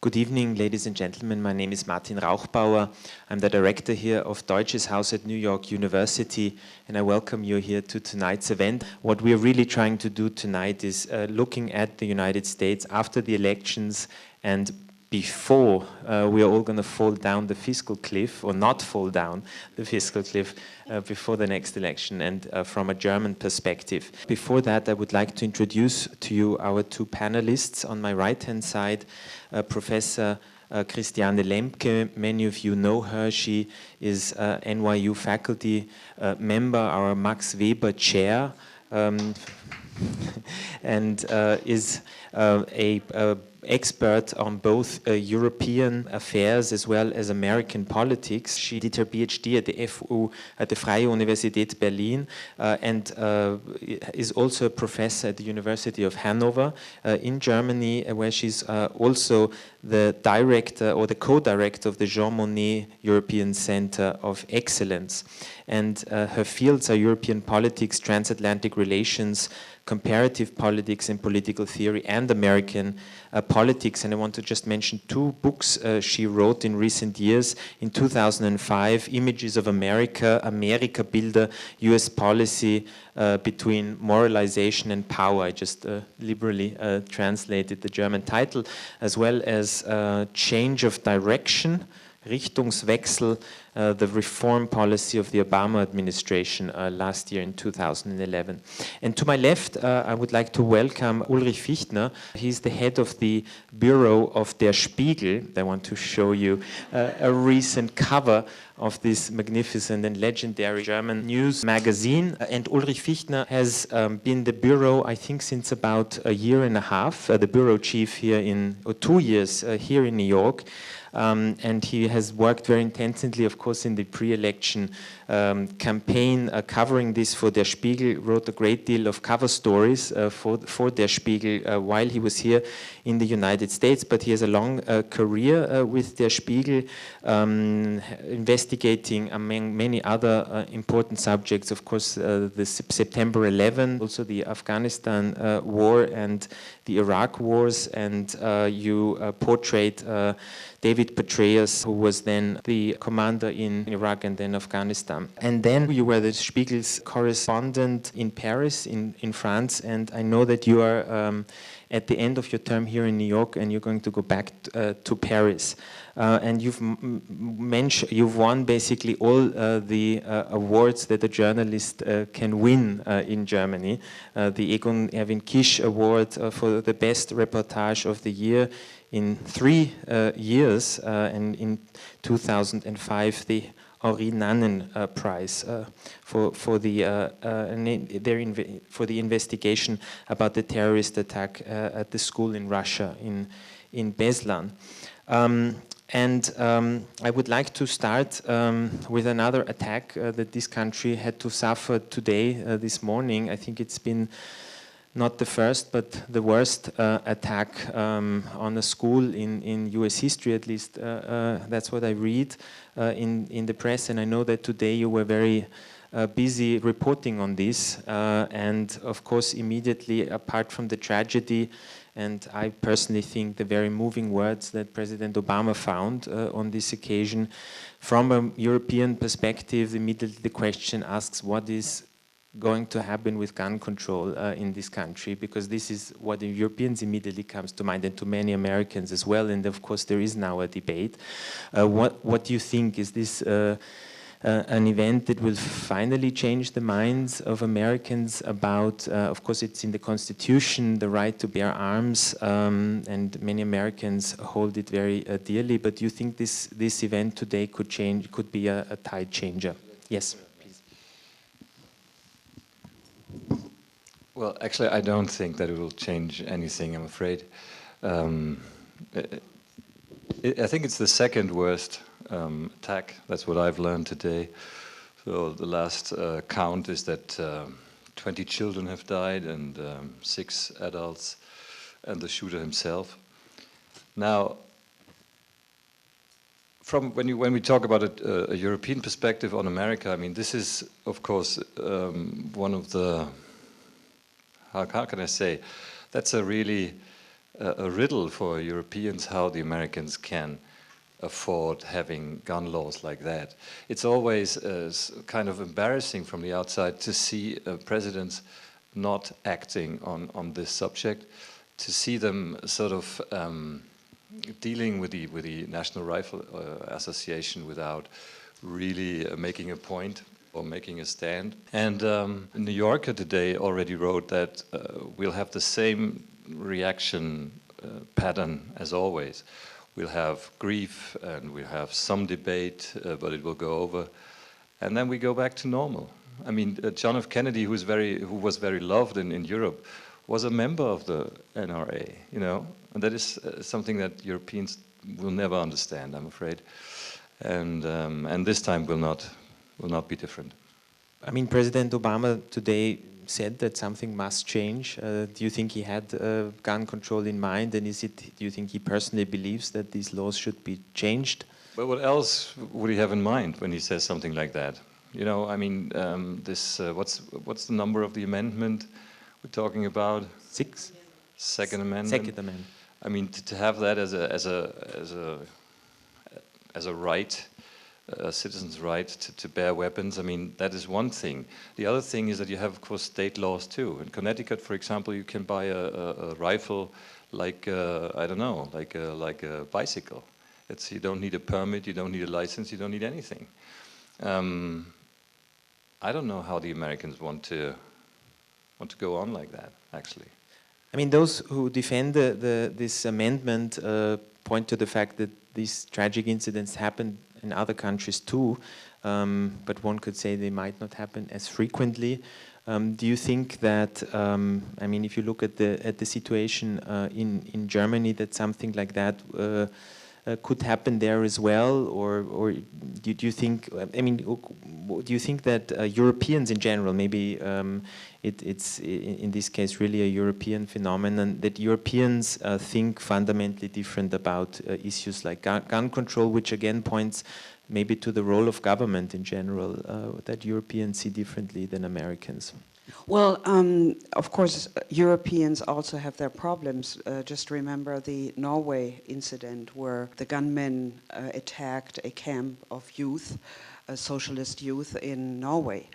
Good evening, ladies and gentlemen. My name is Martin Rauchbauer. I'm the director here of Deutsches Haus at New York University, and I welcome you here to tonight's event. What we're really trying to do tonight is looking at the United States after the elections and before we are all going to fall down the fiscal cliff, or not fall down the fiscal cliff before the next election, and from a German perspective. Before that, I would like to introduce to you our two panelists. On my right-hand side, Professor Christiane Lemke. Many of you know her. She is NYU faculty member, our Max Weber Chair, and is a expert on both European affairs as well as American politics. She did her PhD at the FU, at the Freie Universität Berlin, and is also a professor at the University of Hanover in Germany, where she's also the director or the co-director of the Jean Monnet European Center of Excellence. And her fields are European politics, transatlantic relations, comparative politics and political theory, and American politics. And I want to just mention two books she wrote in recent years. In 2005, Images of America, Amerika-Bilder, US Policy Between Moralization and Power. I just liberally translated the German title, as well as Change of Direction, Richtungswechsel, the reform policy of the Obama administration last year in 2011. And to my left, I would like to welcome Ullrich Fichtner. He's the head of the Bureau of Der Spiegel. I want to show you a recent cover of this magnificent and legendary German news magazine. And Ullrich Fichtner has been the bureau, I think, since about a year and a half, the bureau chief here or 2 years here in New York. And he has worked very intensively, of course, in the pre-election campaign covering this for Der Spiegel, wrote a great deal of cover stories for Der Spiegel while he was here in the United States, but he has a long career with Der Spiegel, investigating among many other important subjects, of course, the September 11, also the Afghanistan war and the Iraq wars, and you portrayed David Petraeus, who was then the commander in Iraq and then Afghanistan. And then you were the Spiegel's correspondent in Paris, in France, and I know that you are at the end of your term here in New York, and you're going to go back to Paris. And you've won basically all the awards that a journalist can win in Germany. The Egon Erwin Kisch Award for the best reportage of the year in 3 years, and in 2005 the Henri Nannen Prize for the investigation about the terrorist attack at the school in Russia in Beslan. And I would like to start with another attack that this country had to suffer today, this morning. I think it's been not the first, but the worst attack on a school in US history, at least that's what I read in the press. And I know that today you were very busy reporting on this. And of course, immediately, apart from the tragedy, and I personally think the very moving words that President Obama found on this occasion, from a European perspective, immediately the question asks, what is going to happen with gun control in this country, because this is what the Europeans immediately comes to mind, and to many Americans as well. And of course there is now a debate. What do you think? Is this an event that will finally change the minds of Americans about, of course it's in the Constitution, the right to bear arms, and many Americans hold it very dearly, but do you think this event today could be a tide changer? Yes. Well, actually, I don't think that it will change anything, I'm afraid. I think it's the second worst attack. That's what I've learned today. So the last count is that 20 children have died and 6 adults and the shooter himself. Now, when we talk about a European perspective on America, I mean, this is, of course, one of the, how can I say, that's a really a riddle for Europeans how the Americans can afford having gun laws like that. It's always kind of embarrassing from the outside to see presidents not acting on this subject, to see them sort of dealing with the National Rifle Association without really making a point or making a stand. And New Yorker today already wrote that we'll have the same reaction pattern as always. We'll have grief and we'll have some debate, but it will go over. And then we go back to normal. I mean, John F. Kennedy, who was very loved in Europe, was a member of the NRA, you know? And that is something that Europeans will never understand, I'm afraid. And this time will not be different. I mean, President Obama today said that something must change. Do you think he had gun control in mind, and do you think he personally believes that these laws should be changed? But what else would he have in mind when he says something like that? You know, I mean, what's the number of the amendment we're talking about? 6. Second Amendment. Second Amendment. I mean, to have that as a right. A citizen's right to bear weapons, I mean, that is one thing. The other thing is that you have, of course, state laws too. In Connecticut, for example, you can buy a rifle like, I don't know, like a bicycle. You don't need a permit, you don't need a license, you don't need anything. I don't know how the Americans want to go on like that, actually. I mean, those who defend this amendment point to the fact that these tragic incidents happened in other countries too, but one could say they might not happen as frequently. Do you think that, I mean, if you look at the situation in Germany, that something like that could happen there as well, or do you think? I mean, do you think that Europeans in general, maybe it's in this case really a European phenomenon, that Europeans think fundamentally different about issues like gun control, which again points maybe to the role of government in general, that Europeans see differently than Americans? Well, of course, Europeans also have their problems. Just remember the Norway incident where the gunmen attacked a camp of youth, socialist youth in Norway.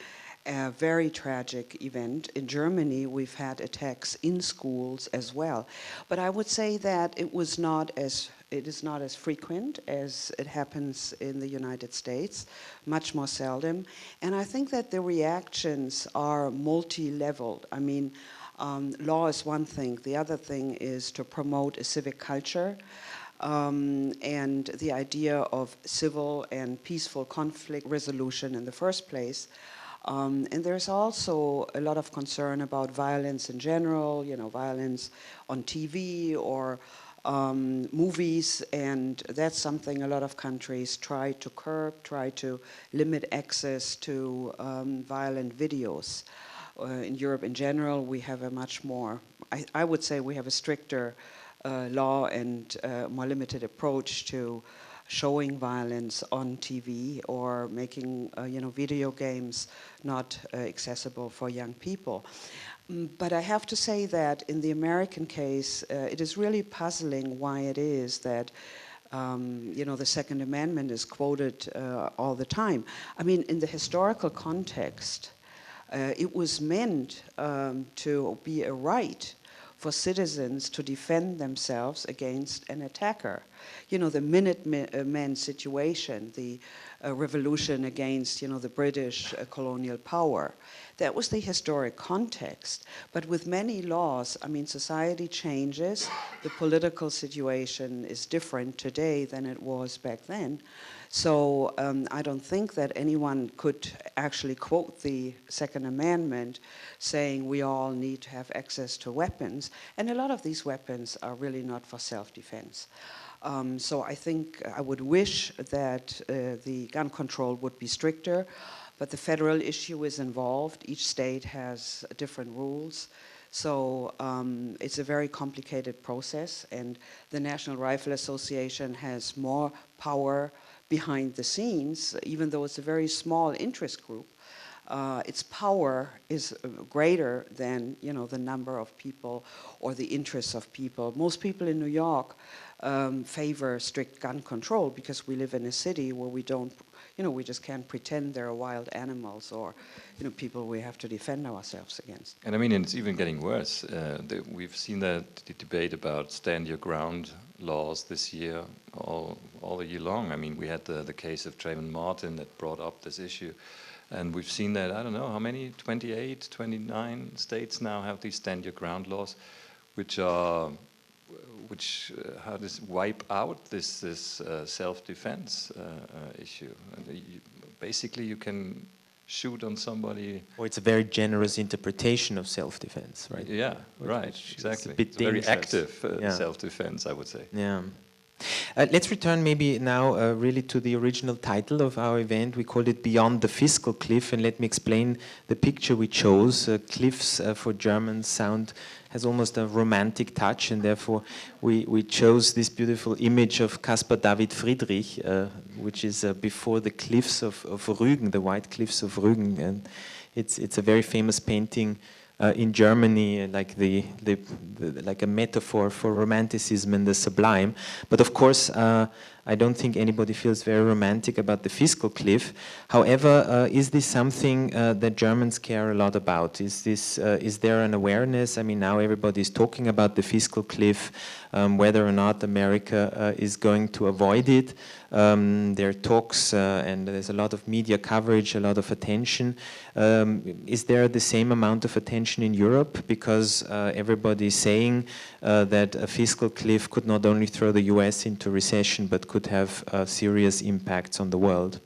A very tragic event. In Germany, we've had attacks in schools as well. But I would say that it is not as frequent as it happens in the United States, much more seldom. And I think that the reactions are multi-leveled. I mean, law is one thing. The other thing is to promote a civic culture. And the idea of civil and peaceful conflict resolution in the first place. And there's also a lot of concern about violence in general, you know, violence on TV or movies, and that's something a lot of countries try to curb, try to limit access to violent videos. In Europe in general, we have a much more, I would say we have a stricter law and more limited approach to showing violence on TV or making video games not accessible for young people. But I have to say that in the American case, it is really puzzling why it is that the Second Amendment is quoted all the time. I mean, in the historical context, it was meant to be a right for citizens to defend themselves against an attacker. You know, the Minutemen situation, the revolution against, the British colonial power. That was the historic context. But with many laws, I mean, society changes. The political situation is different today than it was back then. So I don't think that anyone could actually quote the Second Amendment saying we all need to have access to weapons. And a lot of these weapons are really not for self-defense. So I think I would wish that the gun control would be stricter, but the federal issue is involved. Each state has different rules. So it's a very complicated process, and the National Rifle Association has more power behind the scenes, even though it's a very small interest group. its power is greater than, you know, the number of people or the interests of people. Most people in New York favor strict gun control because we live in a city where we don't, you know, we just can't pretend there are wild animals or, you know, people we have to defend ourselves against. And I mean, it's even getting worse. We've seen the debate about stand your ground laws this year, all the year long. I mean, we had the case of Trayvon Martin that brought up this issue. And we've seen that, I don't know, how many, 28, 29 states now have these stand your ground laws, which how does wipe out this self-defense issue. And basically, you can shoot on somebody. Or it's a very generous interpretation of self-defense, right? Yeah, right, exactly. It's a very active self-defense, I would say. Yeah. Let's return maybe now really to the original title of our event. We called it Beyond the Fiscal Cliff, and let me explain the picture we chose. Cliffs for Germans has almost a romantic touch, and therefore we chose this beautiful image of Caspar David Friedrich, which is before the cliffs of Rügen, the white cliffs of Rügen, and it's a very famous painting in Germany, like like a metaphor for romanticism and the sublime. But of course, I don't think anybody feels very romantic about the fiscal cliff. However, is this something that Germans care a lot about? Is there an awareness? I mean, now everybody is talking about the fiscal cliff, whether or not America is going to avoid it. There are talks and there's a lot of media coverage, a lot of attention. Is there the same amount of attention in Europe? Because everybody is saying that a fiscal cliff could not only throw the US into recession, but could have serious impacts on the world.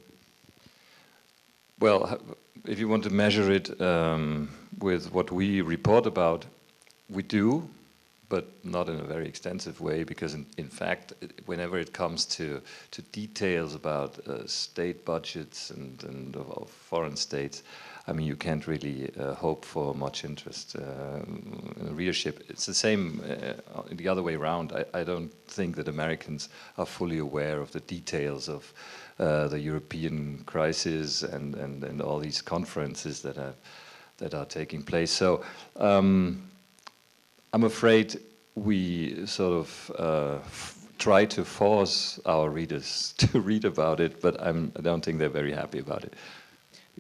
Well, if you want to measure it with what we report about, we do, but not in a very extensive way, because in fact, whenever it comes to details about state budgets and of foreign states, I mean, you can't really hope for much interest in readership. It's the same the other way around. I don't think that Americans are fully aware of the details of the European crisis and all these conferences that are taking place. So I'm afraid we sort of try to force our readers to read about it, but I don't think they're very happy about it.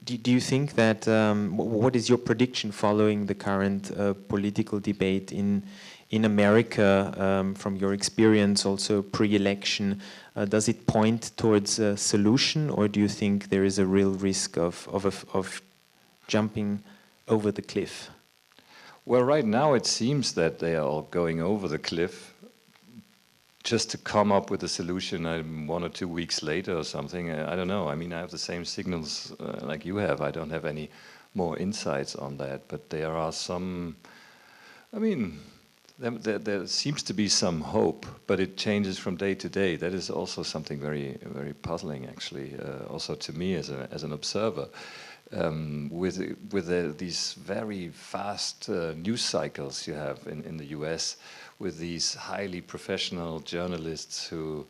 Do you think that, what is your prediction following the current political debate in America, from your experience also pre-election? Does it point towards a solution, or do you think there is a real risk of jumping over the cliff? Well, right now it seems that they are all going over the cliff just to come up with a solution 1 or 2 weeks later or something. I don't know. I mean, I have the same signals like you have. I don't have any more insights on that. But there are some, I mean, there seems to be some hope, but it changes from day to day. That is also something very, very puzzling, actually, also to me as an observer. With these very fast news cycles you have in the US, with these highly professional journalists who,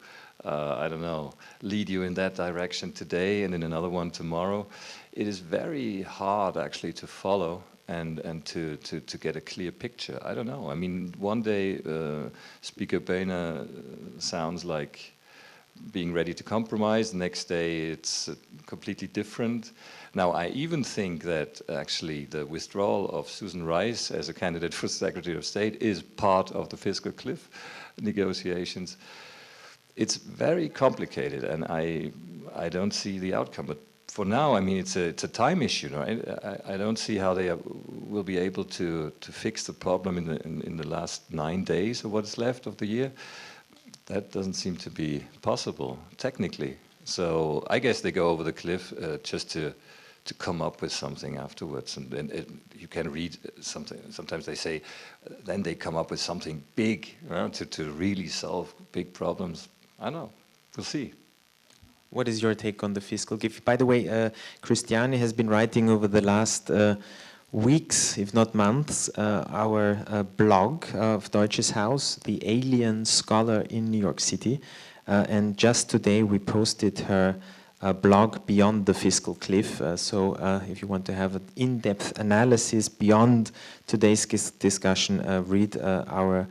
I don't know, lead you in that direction today and in another one tomorrow, it is very hard actually to follow and to get a clear picture. I don't know. I mean, one day Speaker Boehner sounds like being ready to compromise. The next day it's completely different. Now, I even think that actually the withdrawal of Susan Rice as a candidate for Secretary of State is part of the fiscal cliff negotiations. It's very complicated, and I don't see the outcome. But for now, I mean, it's a time issue. Right? I don't see how they will be able to fix the problem in the last 9 days or what's left of the year. That doesn't seem to be possible technically. So I guess they go over the cliff just to come up with something afterwards, and you can read something. Sometimes they say, then they come up with something big, to really solve big problems. I don't know. We'll see. What is your take on the fiscal cliff? By the way, Christiane has been writing over the last weeks, if not months, our blog of Deutsches Haus, the alien scholar in New York City, and just today we posted her blog Beyond the Fiscal Cliff. So if you want to have an in-depth analysis beyond today's discussion, read our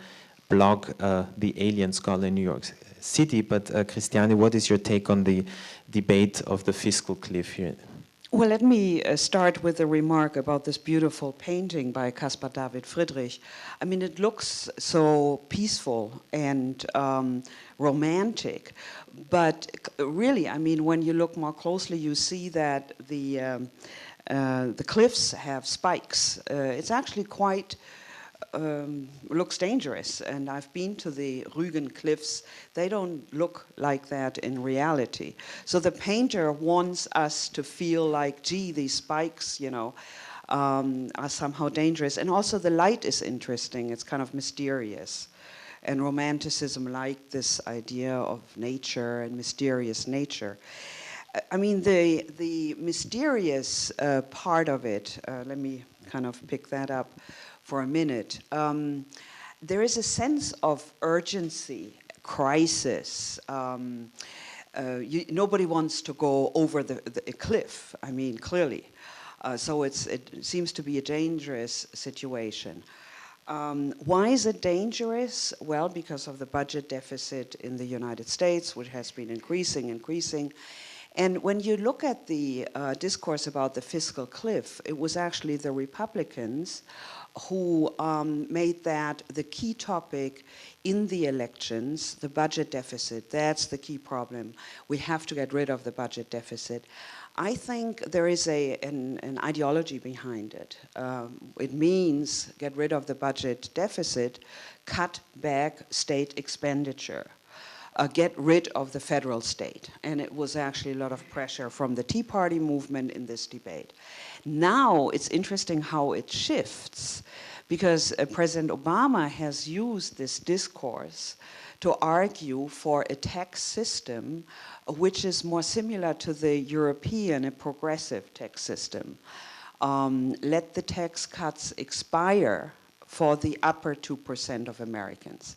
blog, The Alien Scholar in New York City. But Christiane, what is your take on the debate of the fiscal cliff here? Well, let me start with a remark about this beautiful painting by Caspar David Friedrich. I mean, it looks so peaceful and romantic, but really, I mean, when you look more closely, you see that the cliffs have spikes. It's actually quite looks dangerous, and I've been to the Rügen cliffs. They don't look like that in reality. So the painter wants us to feel like, gee, these spikes, you know, are somehow dangerous. And also the light is interesting. It's kind of mysterious. And romanticism liked this idea of nature and mysterious nature. I mean, the mysterious part of it, let me kind of pick that up for a minute. There is a sense of urgency, crisis. Nobody wants to go over the cliff, I mean, clearly. So it seems to be a dangerous situation. Why is it dangerous? Well, because of the budget deficit in the United States, which has been increasing. And when you look at the discourse about the fiscal cliff, it was actually the Republicans who made that the key topic in the elections, the budget deficit. That's the key problem. We have to get rid of the budget deficit. I think there is an ideology behind it. It means get rid of the budget deficit, cut back state expenditure. Get rid of the federal state. And it was actually a lot of pressure from the Tea Party movement in this debate. Now it's interesting how it shifts, because President Obama has used this discourse to argue for a tax system which is more similar to the European, a progressive tax system. Let the tax cuts expire for the upper 2% of Americans,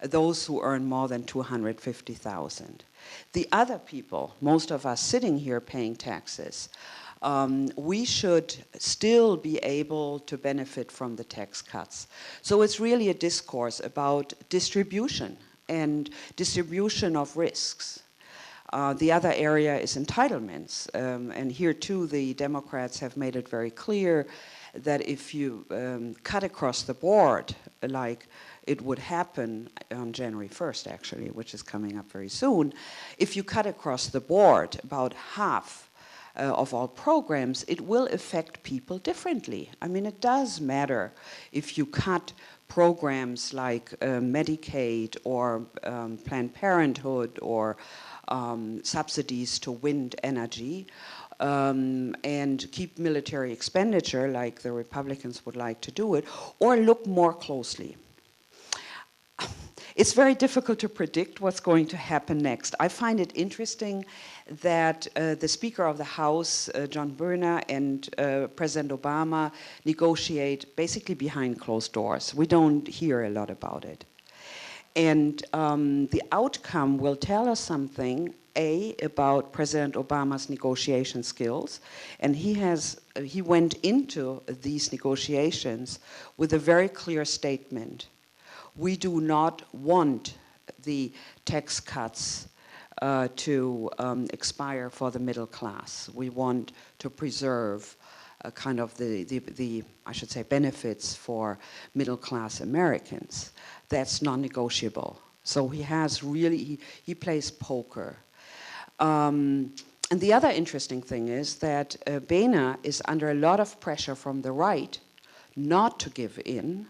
those who earn more than $250,000. The other people, most of us sitting here paying taxes, we should still be able to benefit from the tax cuts. So it's really a discourse about distribution and distribution of risks. The other area is entitlements. And here too, the Democrats have made it very clear that if you cut across the board, like it would happen on January 1st, actually, which is coming up very soon, if you cut across the board about half of all programs, it will affect people differently. I mean, it does matter if you cut programs like Medicaid or Planned Parenthood or subsidies to wind energy, and keep military expenditure like the Republicans would like to do it, or look more closely. It's very difficult to predict what's going to happen next. I find it interesting that the Speaker of the House, John Boehner, and President Obama negotiate basically behind closed doors. We don't hear a lot about it. And the outcome will tell us something, about President Obama's negotiation skills. And he went into these negotiations with a very clear statement. We do not want the tax cuts to expire for the middle class. We want to preserve kind of the I should say, benefits for middle class Americans. That's non-negotiable. So he has really, he plays poker. And the other interesting thing is that Boehner is under a lot of pressure from the right not to give in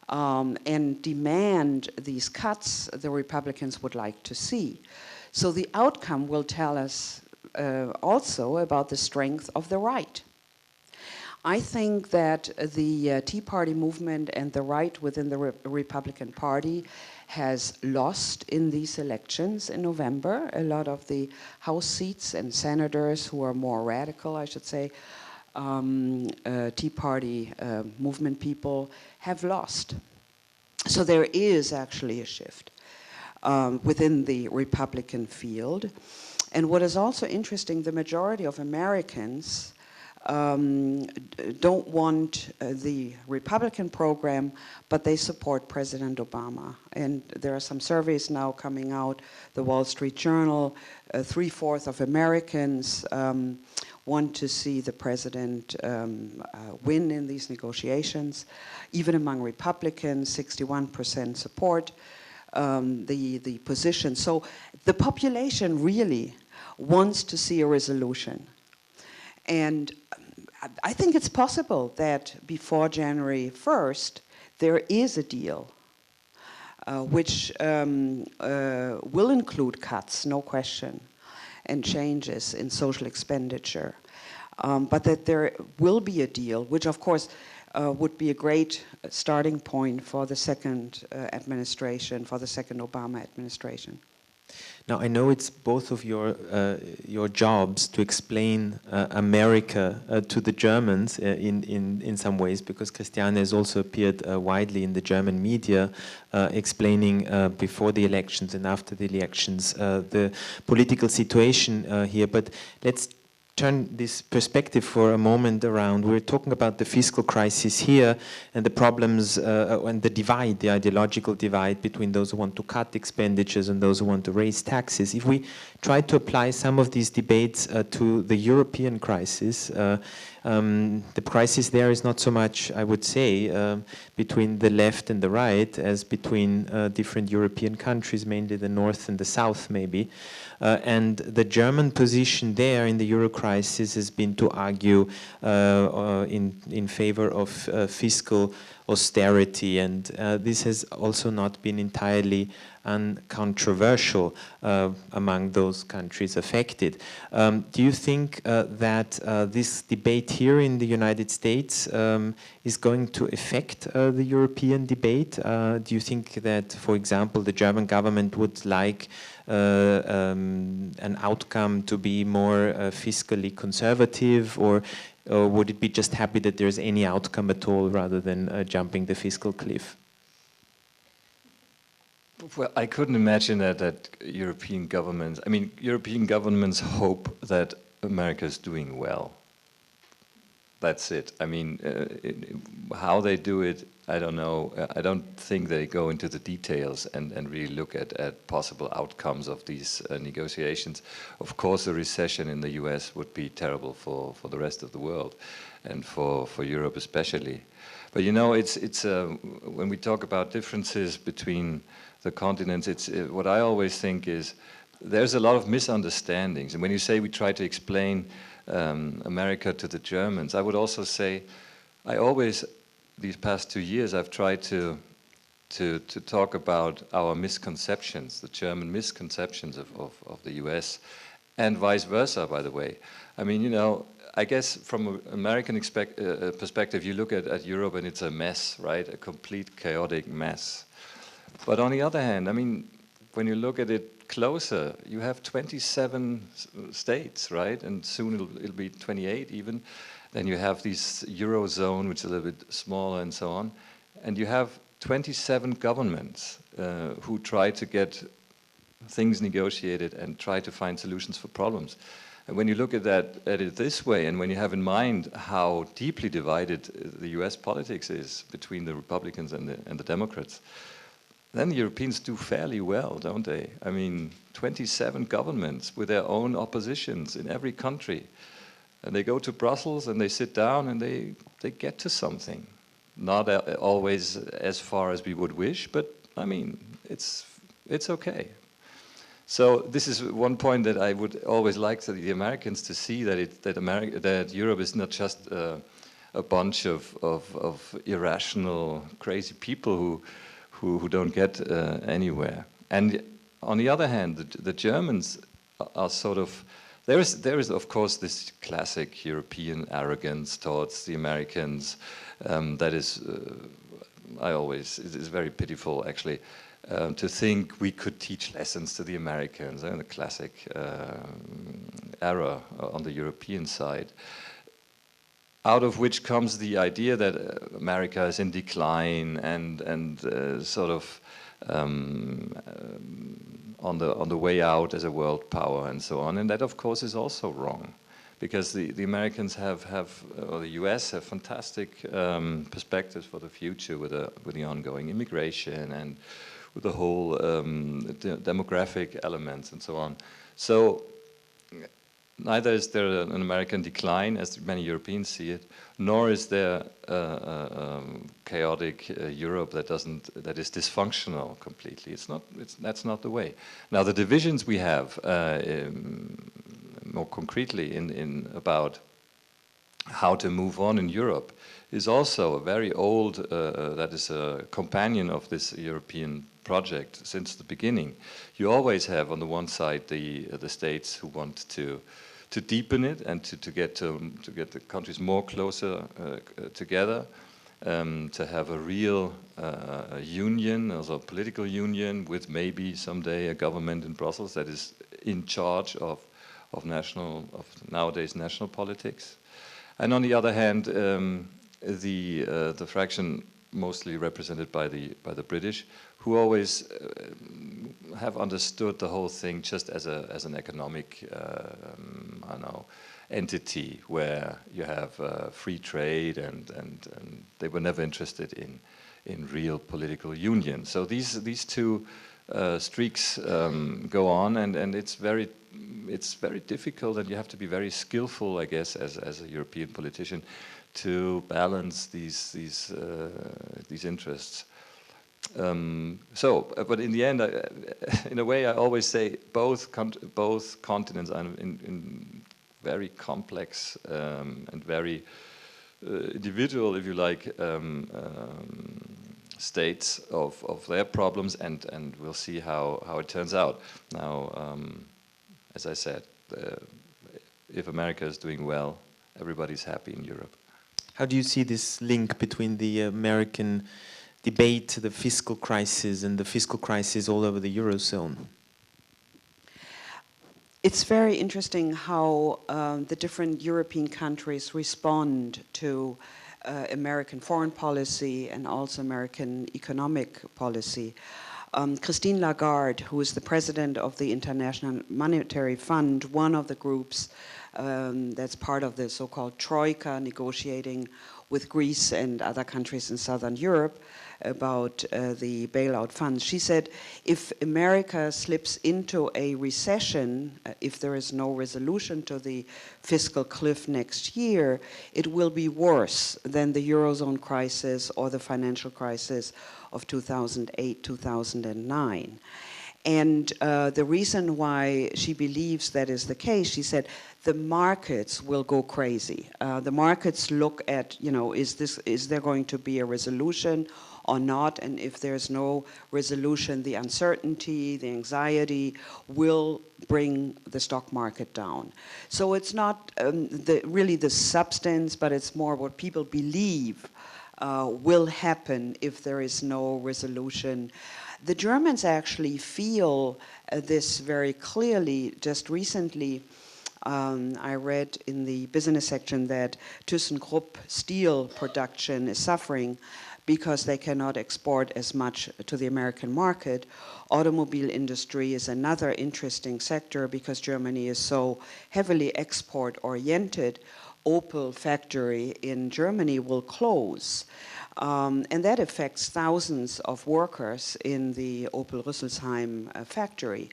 and demand these cuts the Republicans would like to see. So the outcome will tell us also about the strength of the right. I think that the Tea Party movement and the right within the Republican Party has lost in these elections in November. A lot of the House seats and senators who are more radical, I should say, Tea Party movement people have lost. So there is actually a shift within the Republican field. And what is also interesting, the majority of Americans don't want the Republican program, but they support President Obama. And there are some surveys now coming out, the Wall Street Journal, 3/4 of Americans want to see the president win in these negotiations. Even among Republicans, 61% support the position. So the population really wants to see a resolution. And I think it's possible that before January 1st, there is a deal which will include cuts, no question, and changes in social expenditure. But that there will be a deal, which of course would be a great starting point for the second administration, for the second Obama administration. Now, I know it's both of your jobs to explain America to the Germans in some ways, because Christiane has also appeared widely in the German media explaining before the elections and after the elections the political situation here. But let's turn this perspective for a moment around. We're talking about the fiscal crisis here and the problems and the divide, the ideological divide between those who want to cut expenditures and those who want to raise taxes. If we try to apply some of these debates to the European crisis, the crisis there is not so much, I would say, between the left and the right as between different European countries, mainly the North and the South maybe. And the German position there in the Euro crisis has been to argue in favor of fiscal austerity, and this has also not been entirely uncontroversial among those countries affected. Do you think that this debate here in the United States is going to affect the European debate? Do you think that, for example, the German government would like an outcome to be more fiscally conservative, or would it be just happy that there's any outcome at all rather than jumping the fiscal cliff? Well, I couldn't imagine that European governments, European governments hope that America is doing well. That's it. How they do it, I don't know. I don't think they go into the details and really look at possible outcomes of these negotiations. Of course, a recession in the US would be terrible for the rest of the world, and for Europe especially. But you know, it's when we talk about differences between the continents, what I always think is there's a lot of misunderstandings. And when you say we try to explain America to the Germans, I would also say these past 2 years, I've tried to talk about our misconceptions, the German misconceptions of the US, and vice versa, by the way. I guess from an American perspective, you look at Europe and it's a mess, right? A complete chaotic mess. But on the other hand, when you look at it closer, you have 27 states, right? And soon it'll be 28 even. Then you have this Eurozone, which is a little bit smaller and so on. And you have 27 governments who try to get things negotiated and try to find solutions for problems. And when you look at it this way, and when you have in mind how deeply divided the US politics is between the Republicans and the Democrats, then the Europeans do fairly well, don't they? 27 governments with their own oppositions in every country. And they go to Brussels and they sit down and they get to something. Not always as far as we would wish, but it's okay. So this is one point that I would always like the Americans to see, that Europe is not just a bunch of irrational, crazy people who don't get anywhere. And on the other hand, the Germans are sort of, there is of course this classic European arrogance towards the Americans that is, it is very pitiful actually, to think we could teach lessons to the Americans, the classic error on the European side, out of which comes the idea that America is in decline and sort of on the way out as a world power and so on. And that, of course, is also wrong, because the Americans or the US have fantastic perspectives for the future with the ongoing immigration and with the whole demographic elements and so on. So neither is there an American decline, as many Europeans see it, nor is there chaotic Europe that is dysfunctional completely. That's not the way. Now, the divisions we have, more concretely, in about how to move on in Europe, is also a very old, that is a companion of this European project since the beginning. You always have on the one side the states who want to deepen it and to get the countries more closer together, to have a real union, also a political union, with maybe someday a government in Brussels that is in charge of nowadays national politics. And on the other hand, the fraction mostly represented by the British, who always have understood the whole thing just as an economic, I don't know, entity where you have free trade, and they were never interested in real political union. So these two streaks go on, and it's very difficult, and you have to be very skillful, I guess, as a European politician, to balance these interests. But in the end, in a way, I always say both continents are in very complex and very individual, if you like, states of their problems, and we'll see how it turns out. Now, as I said, if America is doing well, everybody's happy in Europe. How do you see this link between the American debate, the fiscal crisis, and the fiscal crisis all over the Eurozone? It's very interesting how the different European countries respond to American foreign policy and also American economic policy. Christine Lagarde, who is the president of the International Monetary Fund, one of the groups that's part of the so-called Troika negotiating with Greece and other countries in Southern Europe about the bailout funds. She said, if America slips into a recession, if there is no resolution to the fiscal cliff next year, it will be worse than the Eurozone crisis or the financial crisis of 2008, 2009. And the reason why she believes that is the case, she said, the markets will go crazy. The markets look at, is there going to be a resolution or not? And if there's no resolution, the uncertainty, the anxiety will bring the stock market down. So it's not really the substance, but it's more what people believe will happen if there is no resolution. The Germans actually feel this very clearly. Just recently, I read in the business section that ThyssenKrupp steel production is suffering because they cannot export as much to the American market. Automobile industry is another interesting sector because Germany is so heavily export-oriented. Opel factory in Germany will close. And that affects thousands of workers in the Opel Rüsselsheim factory.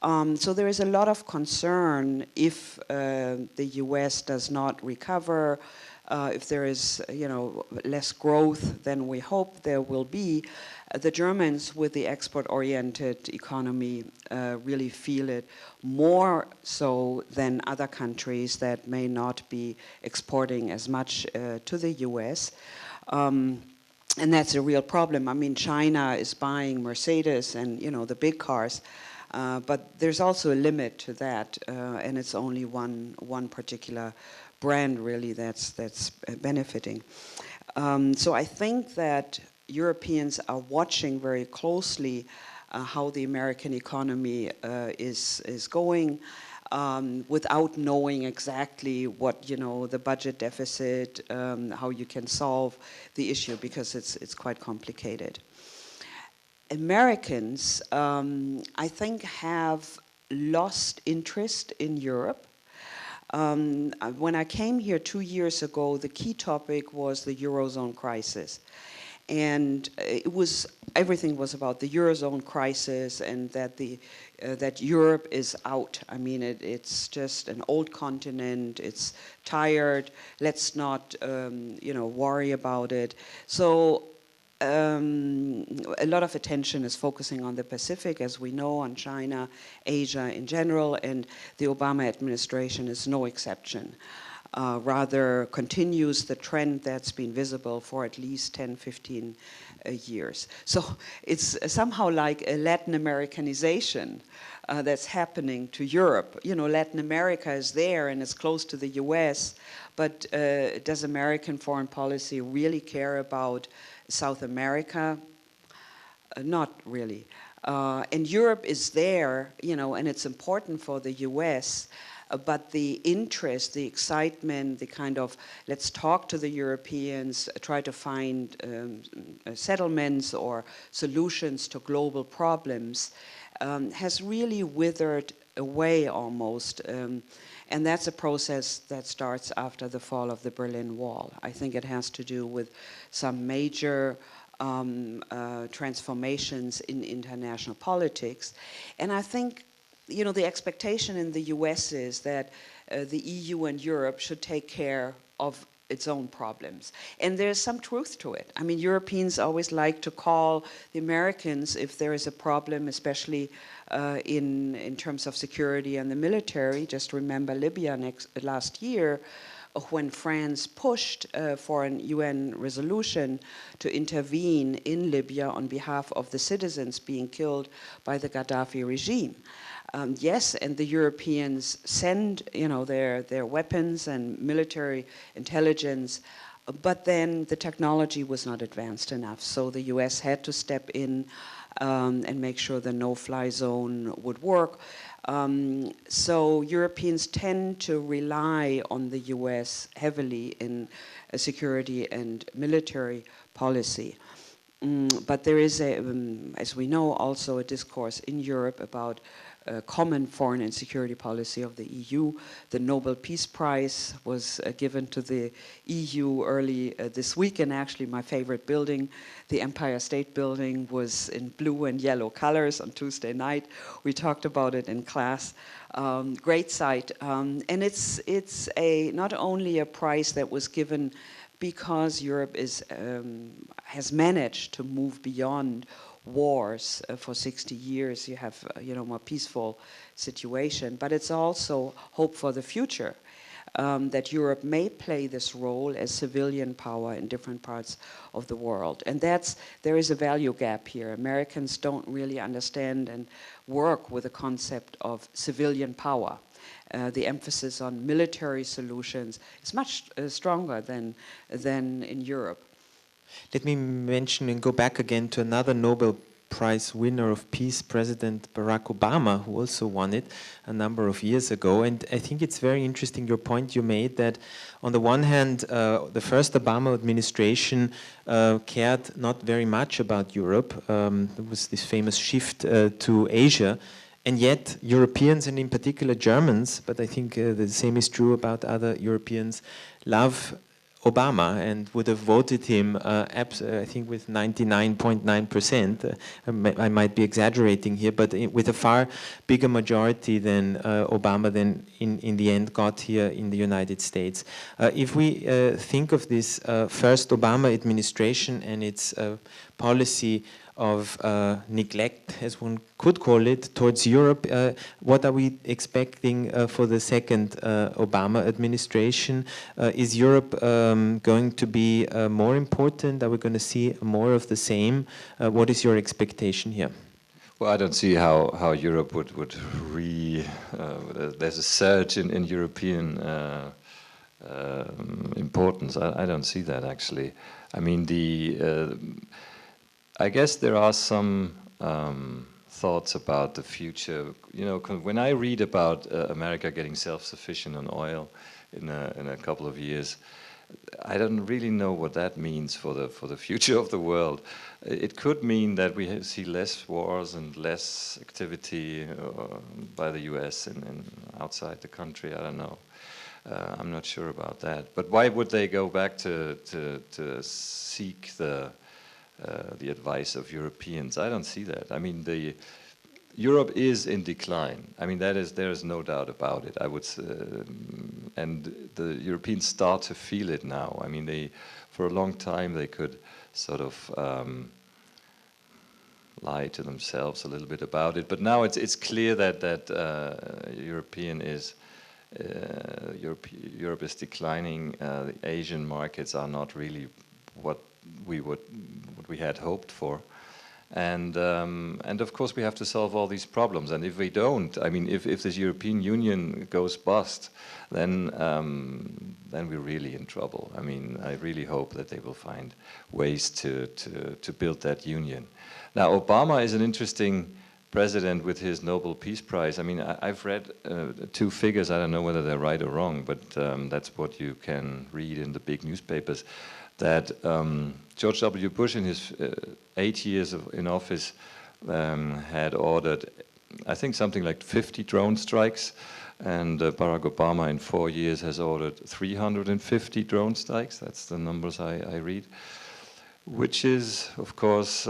So there is a lot of concern if the US does not recover, if there is less growth than we hope there will be. The Germans with the export-oriented economy really feel it more so than other countries that may not be exporting as much to the US. And that's a real problem. I mean, China is buying Mercedes and the big cars, but there's also a limit to that, and it's only one particular brand really that's benefiting. So I think that Europeans are watching very closely how the American economy is going. Without knowing exactly what the budget deficit, how you can solve the issue, because it's quite complicated. Americans, I think, have lost interest in Europe. When I came here 2 years ago, the key topic was the Eurozone crisis. And everything was about the Eurozone crisis and that Europe is out. I mean, it's just an old continent, it's tired, let's not, worry about it. So a lot of attention is focusing on the Pacific, as we know, on China, Asia in general, and the Obama administration is no exception. Rather continues the trend that's been visible for at least 10, 15 years. So it's somehow like a Latin Americanization that's happening to Europe. You know, Latin America is there and it's close to the US, but does American foreign policy really care about South America? Not really. And Europe is there, and it's important for the US, but the interest, the excitement, the kind of let's talk to the Europeans, try to find settlements or solutions to global problems has really withered away almost. And that's a process that starts after the fall of the Berlin Wall. I think it has to do with some major transformations in international politics. And I think, the expectation in the US is that the EU and Europe should take care of its own problems. And there's some truth to it. I mean, Europeans always like to call the Americans if there is a problem, especially in terms of security and the military. Just remember Libya last year, when France pushed for an UN resolution to intervene in Libya on behalf of the citizens being killed by the Gaddafi regime. Yes, and the Europeans send, their weapons and military intelligence, but then the technology was not advanced enough. So the US had to step in and make sure the no-fly zone would work. So Europeans tend to rely on the US heavily in security and military policy. But there is, as we know, also a discourse in Europe about common foreign and security policy of the EU. The Nobel Peace Prize was given to the EU early this week, and actually my favorite building, the Empire State Building, was in blue and yellow colors on Tuesday night. We talked about it in class. Great sight. And it's not only a prize that was given because Europe has managed to move beyond wars for 60 years. You have more peaceful situation, but it's also hope for the future, that Europe may play this role as civilian power in different parts of the world. And there is a value gap here. Americans don't really understand and work with the concept of civilian power. The emphasis on military solutions is much stronger than in Europe. Let me mention and go back again to another Nobel Prize winner of peace, President Barack Obama, who also won it a number of years ago. And I think it's very interesting, your point you made, that on the one hand, the first Obama administration cared not very much about Europe. There was this famous shift to Asia. And yet, Europeans, and in particular Germans, but I think the same is true about other Europeans, love Obama and would have voted him, I think, with 99.9%. I might be exaggerating here, but with a far bigger majority than Obama then in the end got here in the United States. If we think of this first Obama administration and its policy of neglect, as one could call it, towards Europe, what are we expecting for the second Obama administration? Is Europe going to be more important? Are we going to see more of the same? What is your expectation here? Well, I don't see how Europe would there's a surge in European importance. I don't see that, actually. I mean, I guess there are some thoughts about the future. When I read about America getting self-sufficient on oil in a couple of years, I don't really know what that means for the future of the world. It could mean that we see less wars and less activity by the US and outside the country. I don't know. I'm not sure about that. But why would they go back to seek the advice of Europeans? I don't see that. I mean, Europe is in decline. I mean, there is no doubt about it. I would, and the Europeans start to feel it now. I mean, for a long time they could sort of lie to themselves a little bit about it, but now it's clear that Europe is declining. The Asian markets are not really what we had hoped for. And of course we have to solve all these problems. And if we don't, I mean, if this European Union goes bust, then we're really in trouble. I mean, I really hope that they will find ways to build that union. Now, Obama is an interesting president with his Nobel Peace Prize. I mean, I've read two figures. I don't know whether they're right or wrong, but that's what you can read in the big newspapers. That George W. Bush in his 8 years in office had ordered, I think, something like 50 drone strikes, and Barack Obama in 4 years has ordered 350 drone strikes. That's the numbers I read, which is, of course,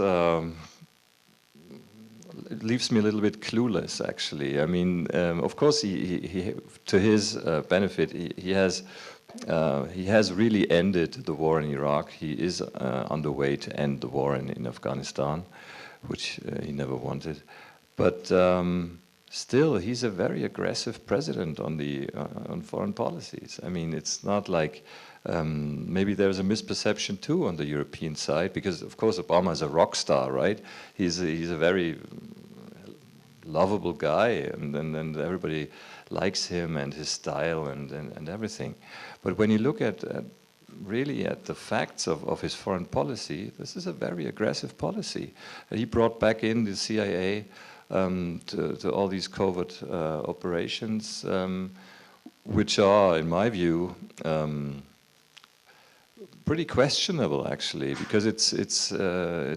it leaves me a little bit clueless, actually. I mean, of course, he to his benefit, he has really ended the war in Iraq. He is on the way to end the war in Afghanistan, which he never wanted. But still, he's a very aggressive president on foreign policies. I mean, it's not like maybe there's a misperception too on the European side, because of course Obama is a rock star, right? He's a very lovable guy, and everybody likes him and his style and everything. But when you look at really at the facts of his foreign policy, this is a very aggressive policy. He brought back in the CIA to all these covert operations, which are, in my view, pretty questionable, actually, because it's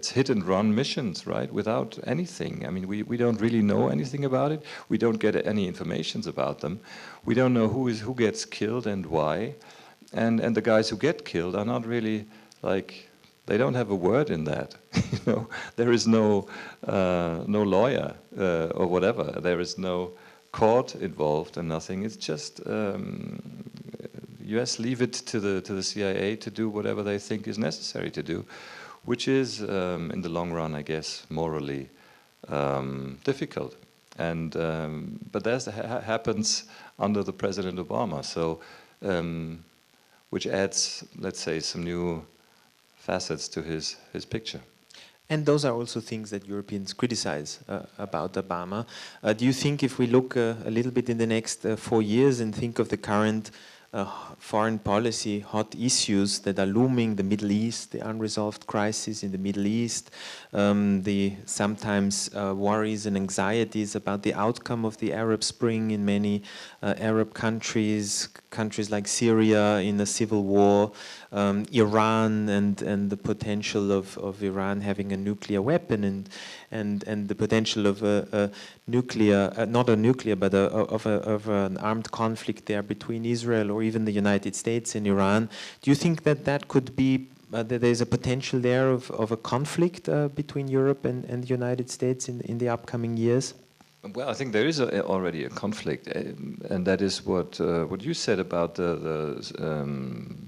hit and run missions, right, without anything. I mean, we don't really know anything about it. We don't get any information about them. We don't know who gets killed and why, and the guys who get killed are not really, like, they don't have a word in that. You know, there is no lawyer or whatever. There is no court involved and nothing. It's just US leave it to the CIA to do whatever they think is necessary to do, which is in the long run, I guess, morally difficult. And but that happens under the President Obama. So, which adds, let's say, some new facets to his picture. And those are also things that Europeans criticize about Obama. Do you think if we look a little bit in the next 4 years and think of the current foreign policy hot issues that are looming, the Middle East, the unresolved crisis in the Middle East, the sometimes worries and anxieties about the outcome of the Arab Spring in many Arab countries like Syria in a civil war, Iran and the potential of Iran having a nuclear weapon and the potential of a nuclear, not a nuclear, but of an armed conflict there between Israel or even the United States and Iran. Do you think that could be, that there's a potential there of a conflict between Europe and the United States in the upcoming years? Well, I think there is already a conflict, and that is what you said about the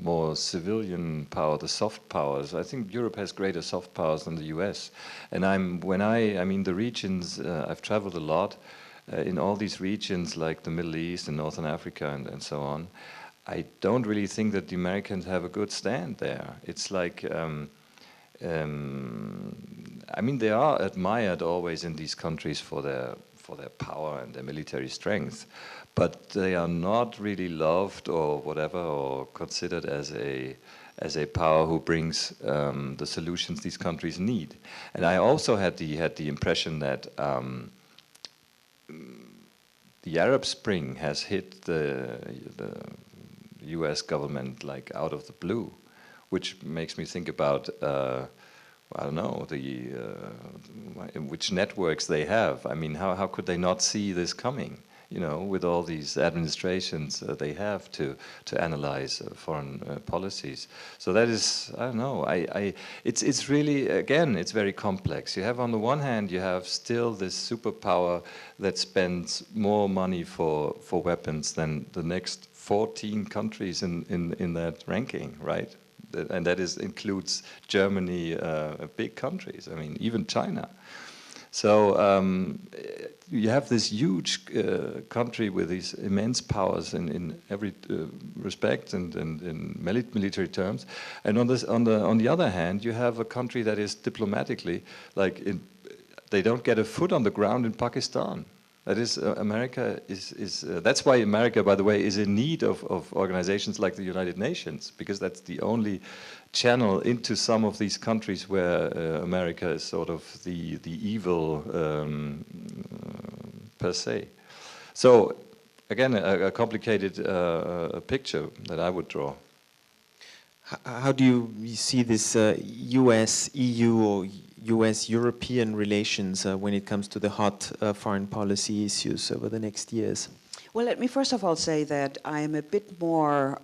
more civilian power, the soft powers. I think Europe has greater soft powers than the US. And I mean the regions, I've traveled a lot in all these regions like the Middle East and Northern Africa and so on. I don't really think that the Americans have a good stand there. It's like, I mean, they are admired always in these countries for their power and their military strength, but they are not really loved or whatever, or considered as a power who brings the solutions these countries need. And I also had the impression that the Arab Spring has hit the US government like out of the blue, which makes me think about, I don't know, which networks they have. I mean, how could they not see this coming? You know, with all these administrations they have to analyze foreign policies. So that is, I don't know, it's really, again, it's very complex. You have, on the one hand, you have still this superpower that spends more money for weapons than the next 14 countries in that ranking, right? And that includes Germany, big countries, I mean, even China. So you have this huge country with these immense powers in every respect and in military terms, and on the other hand, you have a country that is diplomatically, like, they don't get a foot on the ground in Pakistan. That is, America is that's why America, by the way, is in need of organizations like the United Nations, because that's the only channel into some of these countries where America is sort of the evil per se. So again, a complicated picture that I would draw. How do you see this US-EU or US-European relations when it comes to the hot foreign policy issues over the next years? Well, let me first of all say that I am a bit more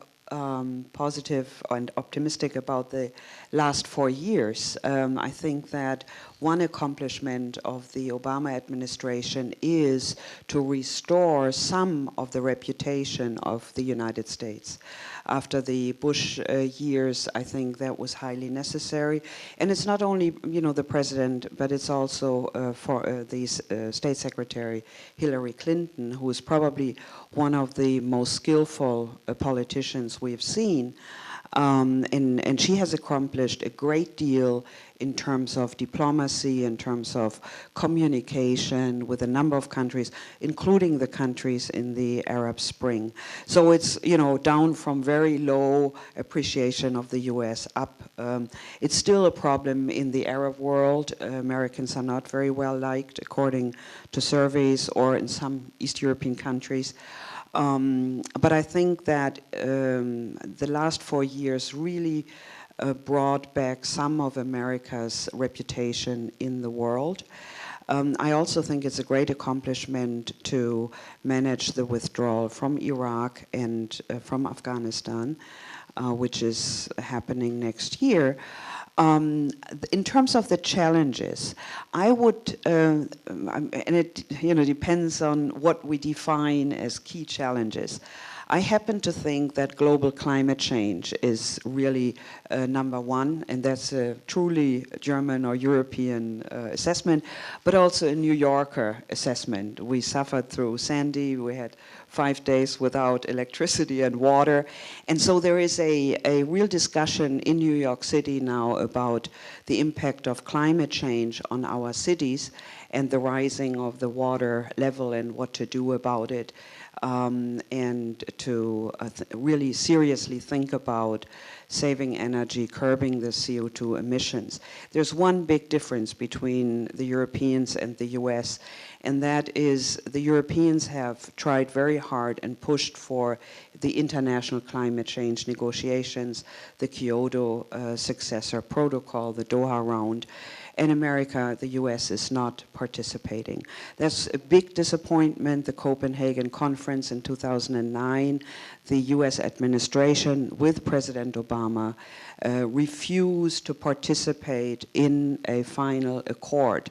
positive and optimistic about the last 4 years. I think that one accomplishment of the Obama administration is to restore some of the reputation of the United States. After the Bush years, I think that was highly necessary. And it's not only, you know, the president, but it's also for the State Secretary Hillary Clinton, who is probably one of the most skillful politicians we've seen. And she has accomplished a great deal in terms of diplomacy, in terms of communication with a number of countries, including the countries in the Arab Spring. So it's, you know, down from very low appreciation of the US up. It's still a problem in the Arab world. Americans are not very well liked, according to surveys, or in some East European countries. But I think that the last 4 years really brought back some of America's reputation in the world. I also think it's a great accomplishment to manage the withdrawal from Iraq and from Afghanistan, which is happening next year. In terms of the challenges, I would, and it, you know, depends on what we define as key challenges. I happen to think that global climate change is really number one, and that's a truly German or European assessment, but also a New Yorker assessment. We suffered through Sandy, we had 5 days without electricity and water, and so there is a real discussion in New York City now about the impact of climate change on our cities and the rising of the water level and what to do about it. And to really seriously think about saving energy, curbing the CO2 emissions. There's one big difference between the Europeans and the US, and that is the Europeans have tried very hard and pushed for the international climate change negotiations, the Kyoto successor protocol, the Doha round. In America, the US is not participating. That's a big disappointment. The Copenhagen conference in 2009, the US administration with President Obama refused to participate in a final accord.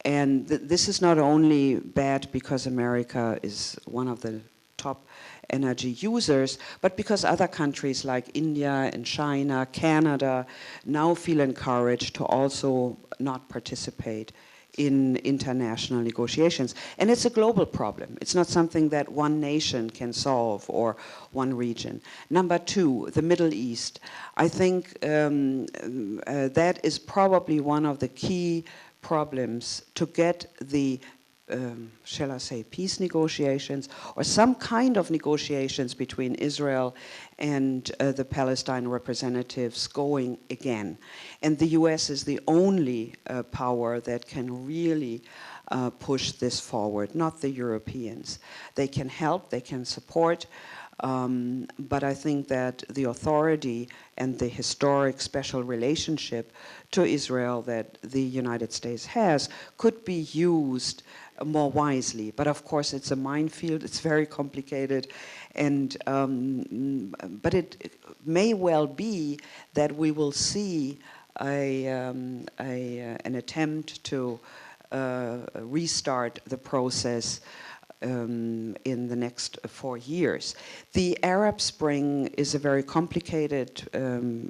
And this is not only bad because America is one of the top energy users, but because other countries like India and China, Canada, now feel encouraged to also not participate in international negotiations. And it's a global problem. It's not something that one nation can solve or one region. Number two, the Middle East. I think that is probably one of the key problems to get the shall I say, peace negotiations or some kind of negotiations between Israel and the Palestine representatives going again. And the US is the only power that can really push this forward, not the Europeans. They can help, they can support, But I think that the authority and the historic special relationship to Israel that the United States has could be used more wisely. But of course, it's a minefield. It's very complicated, and but it may well be that we will see an attempt to restart the process in the next 4 years. The Arab Spring is a very complicated.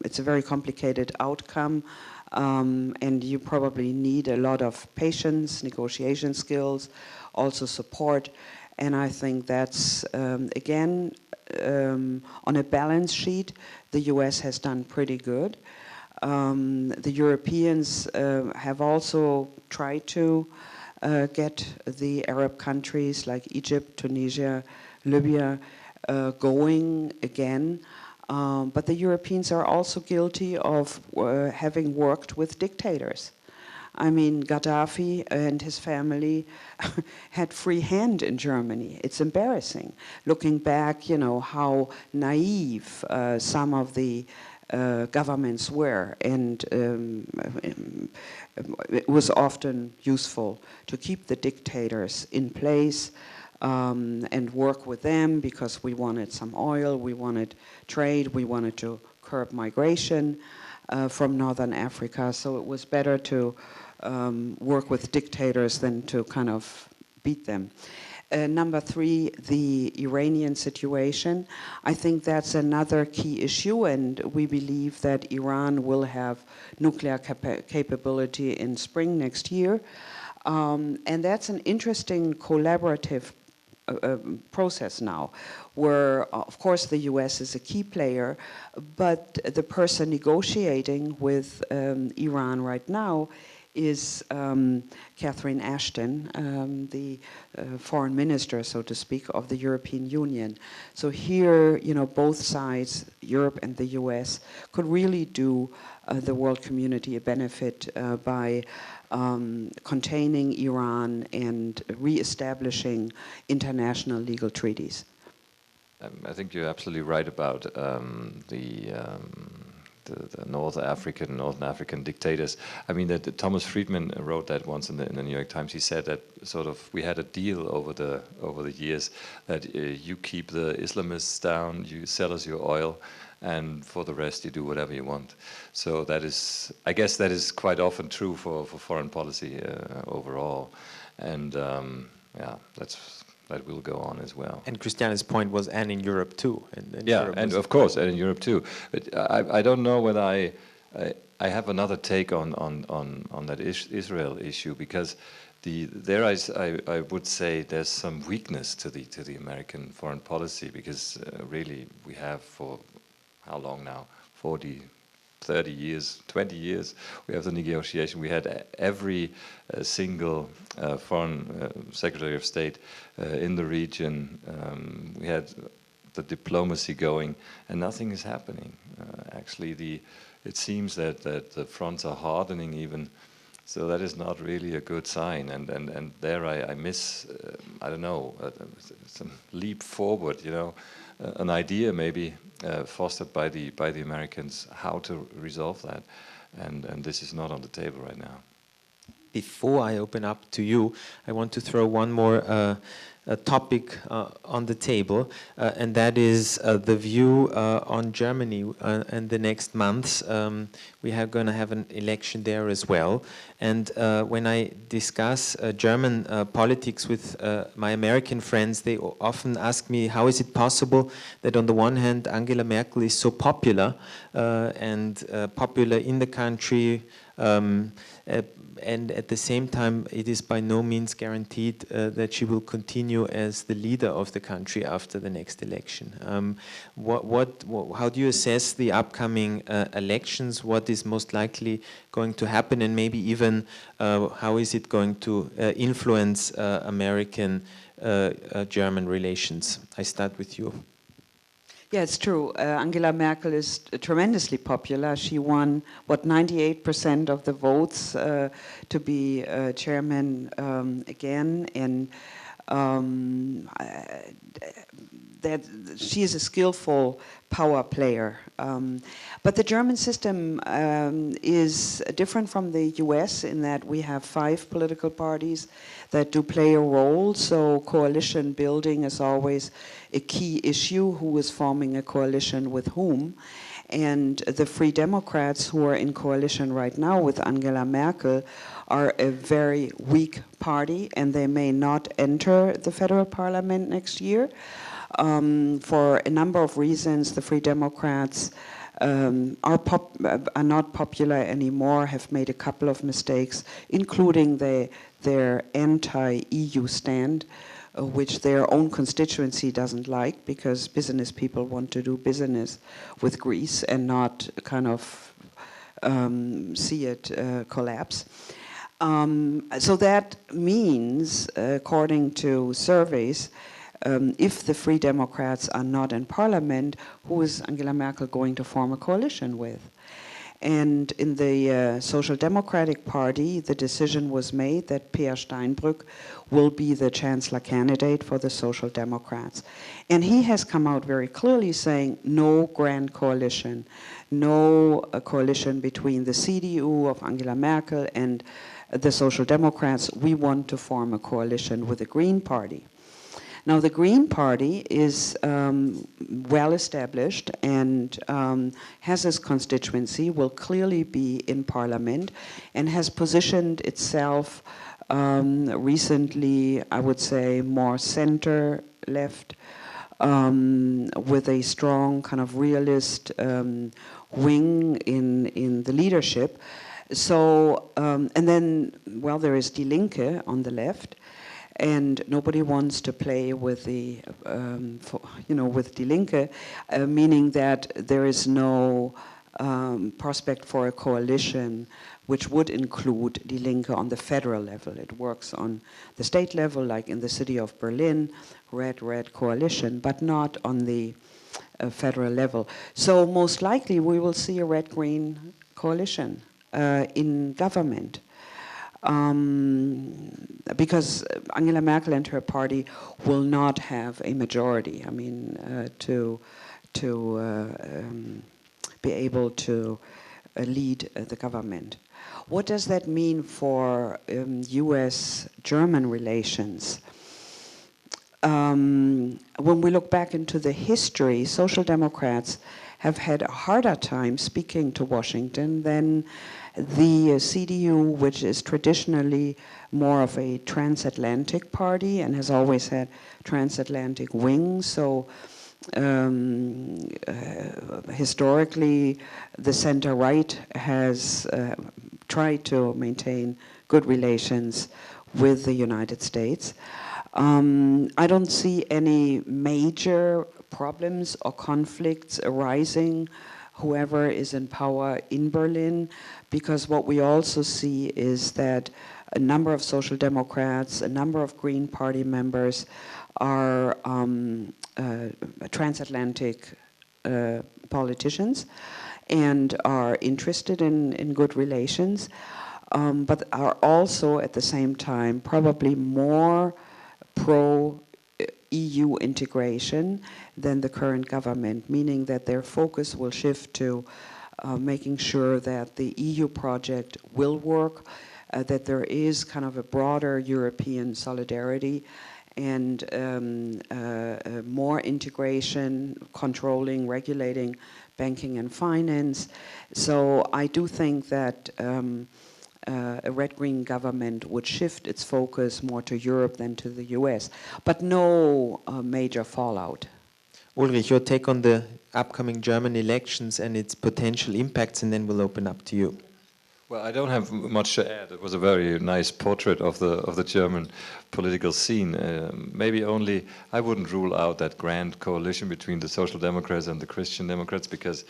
It's a very complicated outcome, and you probably need a lot of patience, negotiation skills, also support. And I think that's again on a balance sheet, the U.S. has done pretty good. The Europeans have also tried to get the Arab countries like Egypt, Tunisia, Libya going again. But the Europeans are also guilty of having worked with dictators. I mean, Gaddafi and his family had free hand in Germany. It's embarrassing. Looking back, you know, how naive some of the governments were, and it was often useful to keep the dictators in place and work with them because we wanted some oil, we wanted trade, we wanted to curb migration from Northern Africa. So it was better to work with dictators than to kind of beat them. Number three, the Iranian situation. I think that's another key issue, and we believe that Iran will have nuclear capability in spring next year. And that's an interesting collaborative process now, where, of course, the US is a key player, but the person negotiating with Iran right now is Catherine Ashton, the foreign minister, so to speak, of the European Union. So here, you know, both sides, Europe and the US, could really do the world community a benefit by containing Iran and reestablishing international legal treaties. I think you're absolutely right about the Northern African dictators. I mean, that Thomas Friedman wrote that once in the New York Times. He said that sort of we had a deal over the years that you keep the Islamists down, you sell us your oil, and for the rest you do whatever you want. So that is, I guess, that is quite often true for foreign policy overall, and yeah, that will go on as well. And Christiane's point was, and in Europe too. And yeah, Europe and of course, and in Europe too. But I don't know whether I have another take on that Israel issue, because I would say there's some weakness to the American foreign policy, because really we have for how long now, 40, 30 years, 20 years, we have the negotiation. We had every single foreign secretary of state in the region. We had the diplomacy going, and nothing is happening. Actually, it seems that the fronts are hardening even, so that is not really a good sign. And there I miss, I don't know, some leap forward, you know, an idea maybe fostered by the Americans how to resolve that, and this is not on the table right now. Before I open up to you, I want to throw one more topic on the table, and that is the view on Germany in the next months. We are going to have an election there as well. And when I discuss German politics with my American friends, they often ask me, how is it possible that on the one hand Angela Merkel is so popular and popular in the country, and at the same time, it is by no means guaranteed that she will continue as the leader of the country after the next election. How do you assess the upcoming elections? What is most likely going to happen, and maybe even how is it going to influence American-German relations? I start with you. Yeah, it's true. Angela Merkel is tremendously popular. She won, 98% of the votes to be chairman again. And that she is a skillful power player. But the German system is different from the US in that we have 5 political parties that do play a role. So coalition building is always a key issue. Who is forming a coalition with whom? And the Free Democrats, who are in coalition right now with Angela Merkel, are a very weak party, and they may not enter the federal parliament next year. For a number of reasons, the Free Democrats are not popular anymore, have made a couple of mistakes, including their anti-EU stand, which their own constituency doesn't like, because business people want to do business with Greece and not kind of see it collapse. So that means, according to surveys, if the Free Democrats are not in parliament, who is Angela Merkel going to form a coalition with? And in the Social Democratic Party, the decision was made that Peer Steinbrück will be the chancellor candidate for the Social Democrats. And he has come out very clearly saying no grand coalition, no coalition between the CDU of Angela Merkel and the Social Democrats. We want to form a coalition with the Green Party. Now, the Green Party is well established and has its constituency, will clearly be in parliament, and has positioned itself recently, I would say, more center-left, with a strong kind of realist wing in the leadership. So, and then, well, there is Die Linke on the left. And nobody wants to play with the, with Die Linke, meaning that there is no prospect for a coalition which would include Die Linke on the federal level. It works on the state level, like in the city of Berlin, red-red coalition, but not on the federal level. So most likely we will see a red-green coalition in government. Because Angela Merkel and her party will not have a majority. I mean, to be able to lead the government. What does that mean for U.S.-German relations? When we look back into the history, Social Democrats have had a harder time speaking to Washington than the CDU, which is traditionally more of a transatlantic party and has always had transatlantic wings. So historically, the center-right has tried to maintain good relations with the United States. I don't see any major problems or conflicts arising, whoever is in power in Berlin, because what we also see is that a number of Social Democrats, a number of Green Party members are transatlantic politicians and are interested in good relations, but are also at the same time probably more pro-EU integration than the current government, meaning that their focus will shift to making sure that the EU project will work, that there is kind of a broader European solidarity and more integration, controlling, regulating banking and finance. So I do think that a red-green government would shift its focus more to Europe than to the US, but no major fallout. Ullrich, your take on the upcoming German elections and its potential impacts, and then we'll open up to you. Well, I don't have much to add. It was a very nice portrait of the German political scene. Maybe only I wouldn't rule out that grand coalition between the Social Democrats and the Christian Democrats, because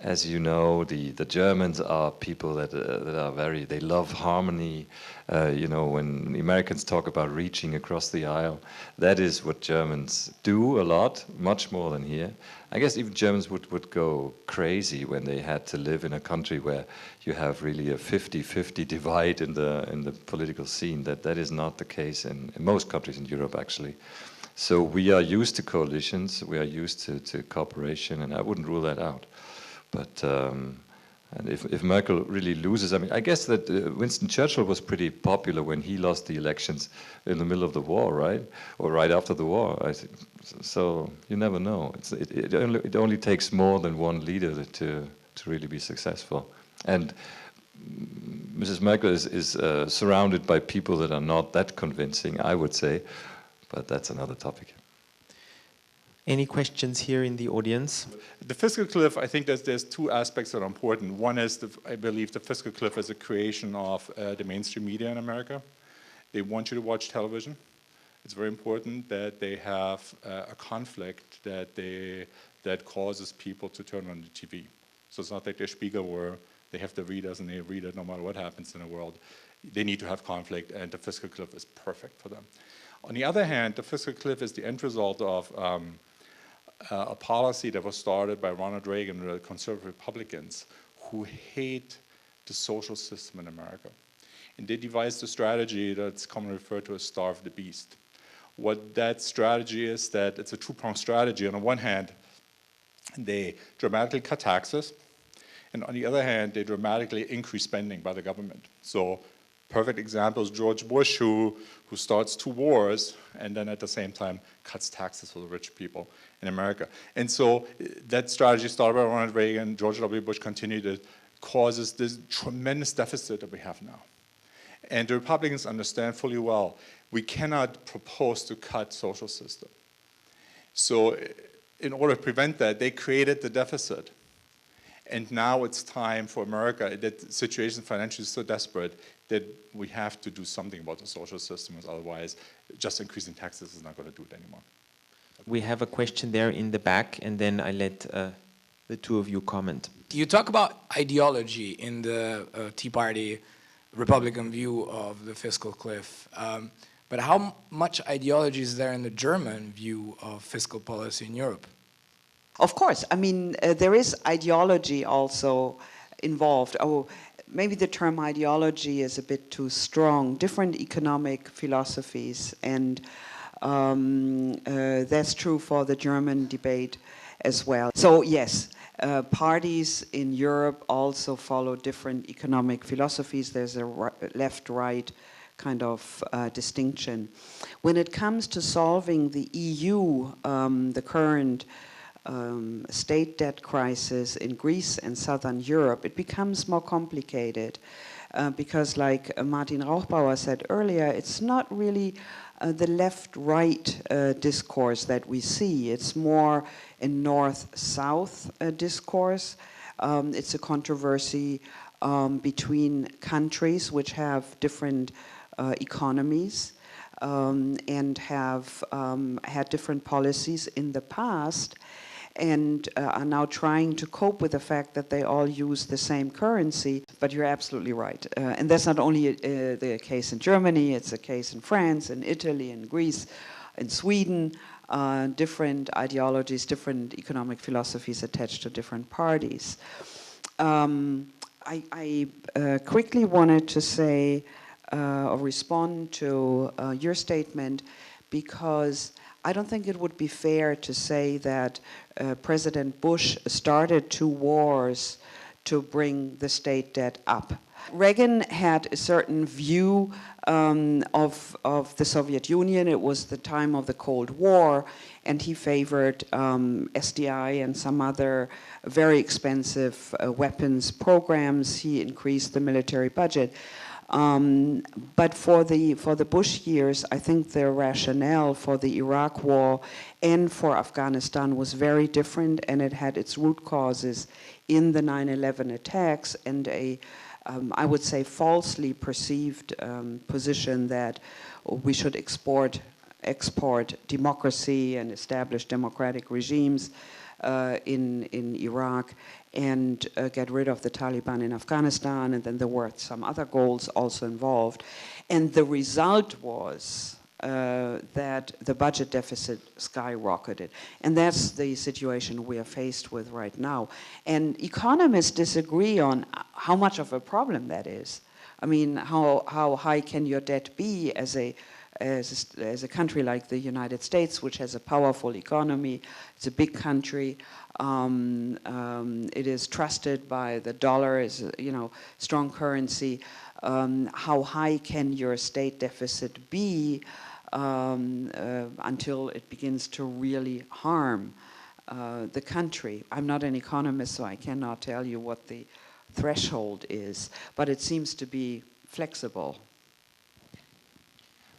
as you know, the Germans are people that are they love harmony. When the Americans talk about reaching across the aisle, that is what Germans do a lot, much more than here. I guess even Germans would go crazy when they had to live in a country where you have really a 50-50 divide in the political scene. That is not the case in most countries in Europe, actually. So we are used to coalitions, we are used to cooperation, and I wouldn't rule that out. But and if Merkel really loses, I mean, I guess that Winston Churchill was pretty popular when he lost the elections in the middle of the war, right? Or right after the war. So you never know. It only takes more than one leader to really be successful. And Mrs. Merkel is surrounded by people that are not that convincing, I would say, but that's another topic. Any questions here in the audience? The fiscal cliff, I think there's two aspects that are important. One is, I believe the fiscal cliff is a creation of the mainstream media in America. They want you to watch television. It's very important that they have a conflict that causes people to turn on the TV. So it's not like there's Spiegel where they have the readers and they read it no matter what happens in the world. They need to have conflict, and the fiscal cliff is perfect for them. On the other hand, the fiscal cliff is the end result of a policy that was started by Ronald Reagan and the conservative Republicans who hate the social system in America. And they devised a strategy that's commonly referred to as starve the beast. What that strategy is, that it's a two-pronged strategy. On the one hand, they dramatically cut taxes, and on the other hand, they dramatically increase spending by the government. So perfect example is George Bush, who starts two wars and then at the same time cuts taxes for the rich people in America. And so that strategy started by Ronald Reagan, George W. Bush continued it, causes this tremendous deficit that we have now. And the Republicans understand fully well, we cannot propose to cut social system. So in order to prevent that, they created the deficit. And now it's time for America, that the situation financially is so desperate that we have to do something about the social system, otherwise just increasing taxes is not going to do it anymore. We have a question there in the back, and then I let the two of you comment. You talk about ideology in the Tea Party Republican view of the fiscal cliff, but how much ideology is there in the German view of fiscal policy in Europe? Of course, I mean, there is ideology also involved. Oh, maybe the term ideology is a bit too strong. Different economic philosophies, and that's true for the German debate as well. So yes, parties in Europe also follow different economic philosophies. There's a left-right kind of distinction. When it comes to solving the EU, the current state debt crisis in Greece and Southern Europe, it becomes more complicated because, like Martin Rauchbauer said earlier, it's not really the left-right discourse that we see. It's more a north-south discourse. It's a controversy between countries which have different economies and have had different policies in the past, and are now trying to cope with the fact that they all use the same currency. But you're absolutely right. And that's not only the case in Germany, it's a case in France, in Italy, in Greece, in Sweden, different ideologies, different economic philosophies attached to different parties. I quickly wanted to say or respond to your statement, because I don't think it would be fair to say that President Bush started two wars to bring the state debt up. Reagan had a certain view of the Soviet Union. It was the time of the Cold War, and he favored SDI and some other very expensive weapons programs. He increased the military budget. But for the Bush years, I think the rationale for the Iraq War and for Afghanistan was very different, and it had its root causes in the 9/11 attacks and I would say, falsely perceived position that we should export democracy and establish democratic regimes in Iraq and get rid of the Taliban in Afghanistan, and then there were some other goals also involved. And the result was that the budget deficit skyrocketed. And that's the situation we are faced with right now. And economists disagree on how much of a problem that is. I mean, how high can your debt be as a as a country like the United States, which has a powerful economy. It's a big country. It is trusted by the dollar as a, strong currency. How high can your state deficit be until it begins to really harm the country? I'm not an economist, so I cannot tell you what the threshold is, but it seems to be flexible.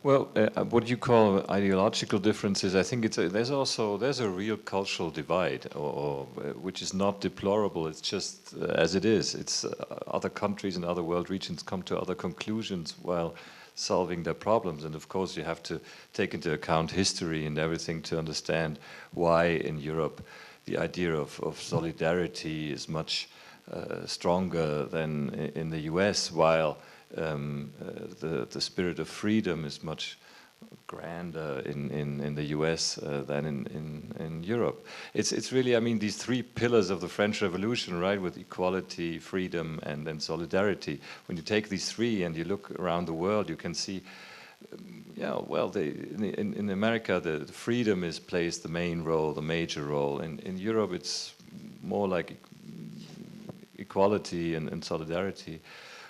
Well, what you call ideological differences, I think there's a real cultural divide, which is not deplorable. It's just as it is. It's other countries and other world regions come to other conclusions while solving their problems, and of course you have to take into account history and everything to understand why in Europe the idea of solidarity is much stronger than in the US, while the spirit of freedom is much grander in the US than in Europe. It's really, I mean, these three pillars of the French Revolution, right, with equality, freedom, and then solidarity. When you take these three and you look around the world, you can see, in America, the freedom plays the main role, the major role. In Europe, it's more like equality and solidarity.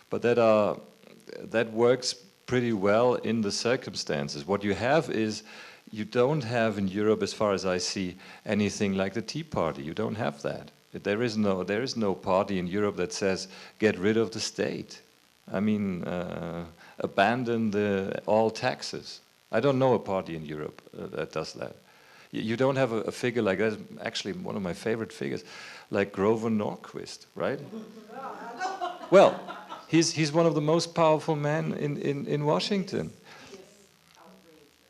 But that works pretty well in the circumstances. What you have is, you don't have in Europe, as far as I see, anything like the Tea Party. You don't have that. There is no party in Europe that says, get rid of the state. I mean, abandon all taxes. I don't know a party in Europe that does that. You don't have a figure like that. Actually, one of my favorite figures, like Grover Norquist, right? Well, he's one of the most powerful men in Washington.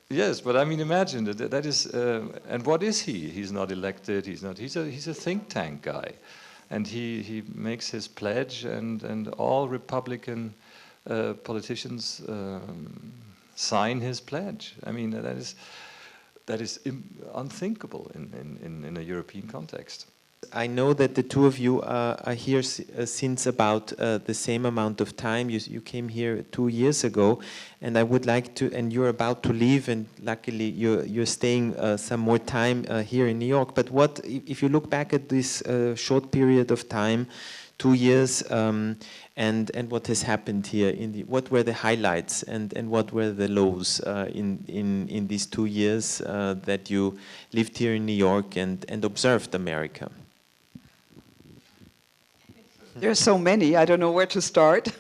Yes, but I mean, imagine that is. And what is he? He's not elected. He's not. He's a think tank guy, and he makes his pledge, and all Republican politicians sign his pledge. I mean, that is unthinkable in a European context. I know that the two of you are here since about the same amount of time. You came here 2 years ago, and I would like to, and you're about to leave, and luckily you're staying some more time here in New York. But what, if you look back at this short period of time, 2 years, and what has happened here, what were the highlights and what were the lows in these 2 years that you lived here in New York and observed America? There are so many, I don't know where to start.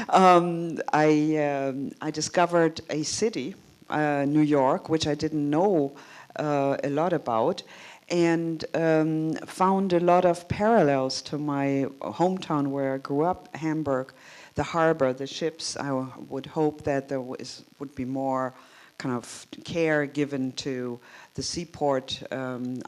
I discovered a city, New York, which I didn't know a lot about, and found a lot of parallels to my hometown where I grew up, Hamburg, the harbor, the ships. I would hope that there would be more kind of care given to the seaport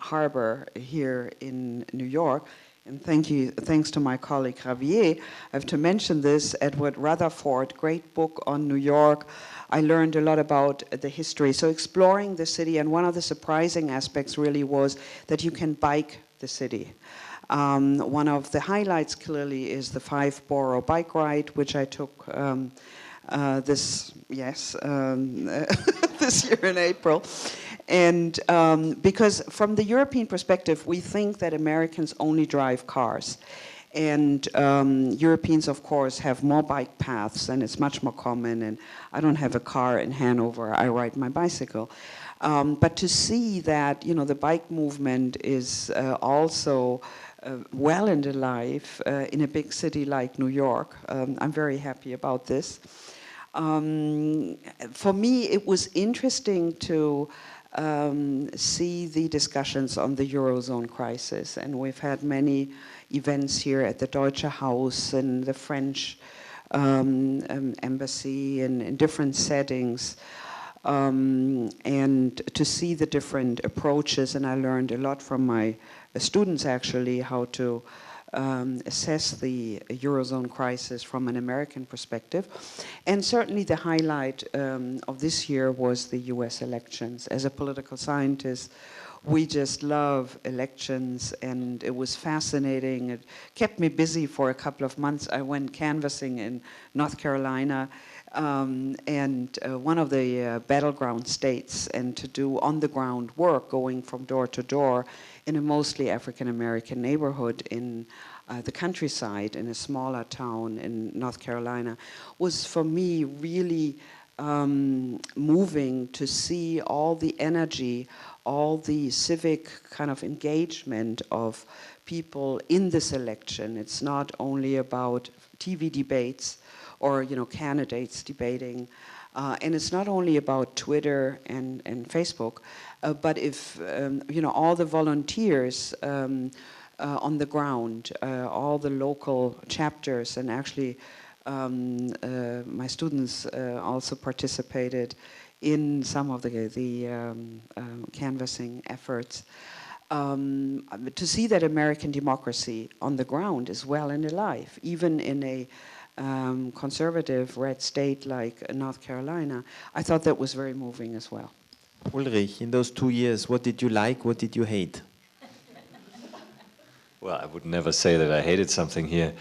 harbor here in New York. And thanks to my colleague Javier, I have to mention this, Edward Rutherford, great book on New York. I learned a lot about the history. So exploring the city, and one of the surprising aspects really was that you can bike the city. One of the highlights clearly is the 5-borough bike ride, which I took this year in April. And because from the European perspective, we think that Americans only drive cars. And Europeans, of course, have more bike paths, and it's much more common. And I don't have a car in Hanover. I ride my bicycle. But to see that, the bike movement is also well into life in a big city like New York, I'm very happy about this. For me, it was interesting to see the discussions on the Eurozone crisis. And we've had many events here at the Deutsche Haus and the French embassy and in different settings. And to see the different approaches, and I learned a lot from my students actually how to assess the Eurozone crisis from an American perspective. And certainly the highlight of this year was the US elections. As a political scientist, we just love elections, and it was fascinating. It kept me busy for a couple of months. I went canvassing in North Carolina, and one of the battleground states, and to do on-the-ground work, going from door to door in a mostly African-American neighborhood in the countryside, in a smaller town in North Carolina, was for me really moving to see all the energy, all the civic kind of engagement of people in this election. It's not only about TV debates or candidates debating, and it's not only about Twitter and Facebook, but if all the volunteers on the ground, all the local chapters, and actually my students also participated in some of the canvassing efforts. To see that American democracy on the ground is well and alive, even in a conservative red state like North Carolina, I thought that was very moving as well. Ullrich, in those 2 years, what did you like, what did you hate? Well, I would never say that I hated something here.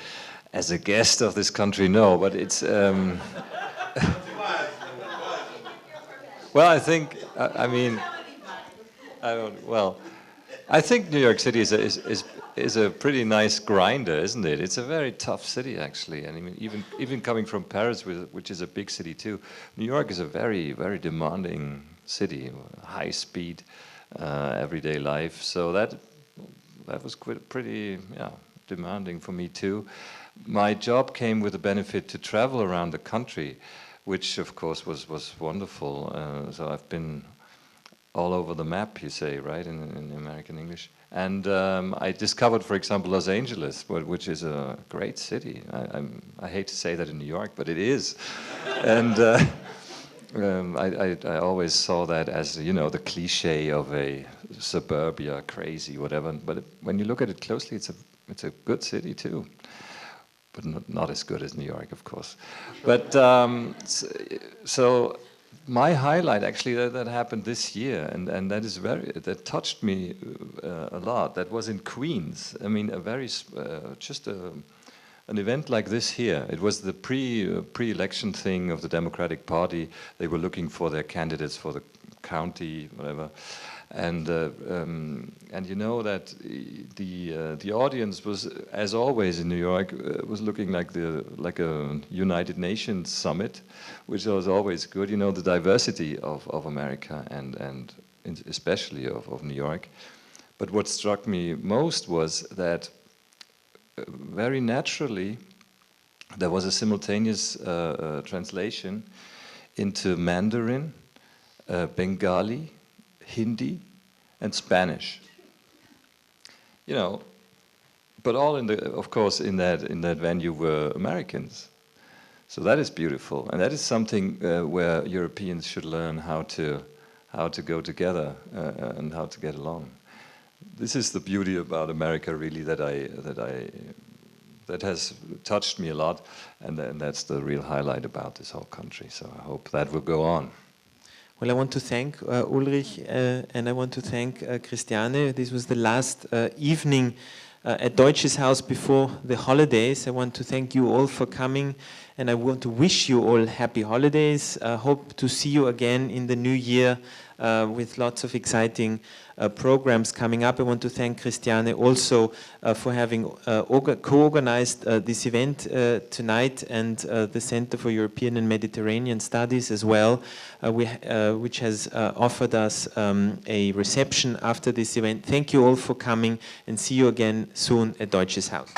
As a guest of this country, no, but it's... well, I think, I mean, I think New York City is a pretty nice grinder, isn't it? It's a very tough city, actually. And I mean, even coming from Paris, which is a big city too, New York is a very, very demanding city, high speed, everyday life. So that was pretty demanding for me too. My job came with the benefit to travel around the country, which of course was wonderful. So I've been all over the map, you say, right, in American English. And I discovered, for example, Los Angeles, which is a great city. I hate to say that in New York, but it is. And I always saw that as, the cliche of a suburbia, crazy, whatever. But when you look at it closely, it's a good city too. But not as good as New York, of course. But so my highlight actually that happened this year, and that touched me a lot. That was in Queens. I mean, an event like this here. It was the pre-election thing of the Democratic Party. They were looking for their candidates for the county, whatever. And you know that the audience was, as always in New York, was looking like a United Nations summit, which was always good. You know, the diversity of America and especially of New York. But what struck me most was that very naturally there was a simultaneous translation into Mandarin, Bengali, Hindi, and Spanish. But all of course, in that venue were Americans. So that is beautiful, and that is something where Europeans should learn how to go together and how to get along. This is the beauty about America, really, that has touched me a lot, and that's the real highlight about this whole country. So I hope that will go on. Well, I want to thank Ullrich and I want to thank Christiane. This was the last evening at Deutsches Haus before the holidays. I want to thank you all for coming, and I want to wish you all happy holidays. I hope to see you again in the new year with lots of exciting programs coming up. I want to thank Christiane also for having co-organized this event tonight, and the Center for European and Mediterranean Studies as well, which has offered us a reception after this event. Thank you all for coming, and see you again soon at Deutsches Haus.